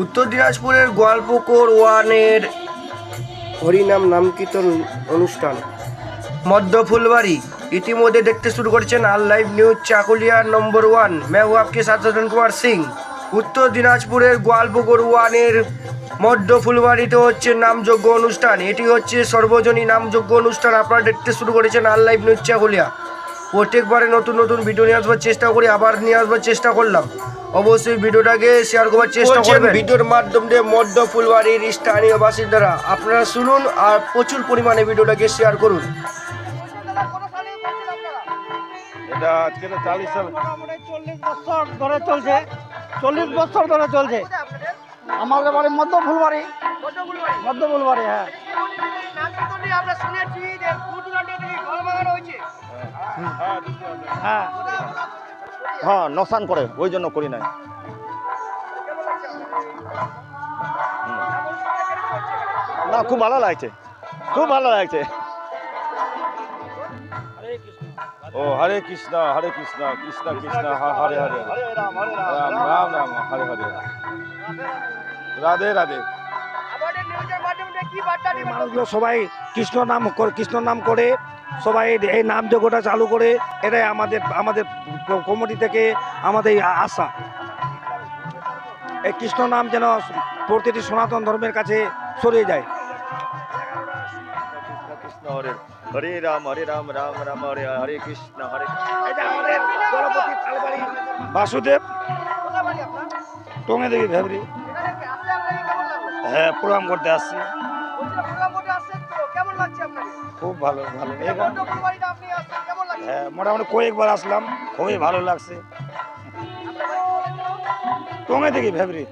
উত্তর দিনাজপুরের গোয়ালপুকুর ওয়ানের হরিনাম নামকীর্তন অনুষ্ঠান मध्य फुलबाड़ी इतिमধ্যে देखते शुरू করেছেন आल लाइव न्यूज चाकुलिया नम्बर 1। मैं हूं आपके साथ सज्जन कुमार सिंह। उत्तर दिनाजपुरेर गोয়ালপুকুর ওয়ানের मध्य फुलबाड़ीते হচ্ছে নামযজ্ঞ অনুষ্ঠান। এটি হচ্ছে সর্বজনীন নামযজ্ঞ অনুষ্ঠান। আপনারা দেখতে শুরু করেছেন आल लाइव न्यूज चाकुलिया। প্রত্যেকবারে নতুন নতুন ভিডিও নিয়ে আসবার চেষ্টা করি, আবার নিয়ে আসবার চেষ্টা করলাম। অবশ্যই ভিডিওটাকে শেয়ার করার চেষ্টা করবেন। ভিডিওর মাধ্যমে মধ্য ফুলবাড়ির স্থানীয় বাসিন্দারা আপনারা শুনুন আর প্রচুর পরিমাণে ভিডিওটাকে শেয়ার করুন। এটা আজকে তো 40 সাল মোটামুটি 40 বছর ধরে চলছে। 40 বছর ধরে চলছে। আমাদের বাড়ি মধ্য ফুলবাড়ি। মধ্য ফুলবাড়ি, হ্যাঁ। হ্যাঁ হ্যাঁ নসান করে ওই জন্য করি নাই। না খুব ভালো লাগছে, খুব ভালো লাগছে। ও হরে কৃষ্ণ কৃষ্ণ কৃষ্ণ হরে হরে রাম রাম রাম হরে হরে রাধে রাধে। মানুষগুলো সবাই কৃষ্ণ নাম করে সবাই এই নাম যজ্ঞটা চালু করে, এটাই আমাদের কমিটি থেকে আমাদের আশা। এই কৃষ্ণ নাম যেন প্রতিটি সনাতন ধর্মের কাছে ছড়িয়ে যায়। কৃষ্ণ হরে হরে রাম রাম রাম হরে হরে কৃষ্ণ হরে। এটা আমাদের দলপতি তালবাড়ি বাসুদেব টঙ্গে দেখি ভেবরি। হ্যাঁ, প্রোগ্রাম করতে আসছি। খুব ভালো ভালো। হ্যাঁ, মোটামুটি কয়েকবার আসলাম, খুবই ভালো লাগছে। টঙ্গে দেখি ভেবরি।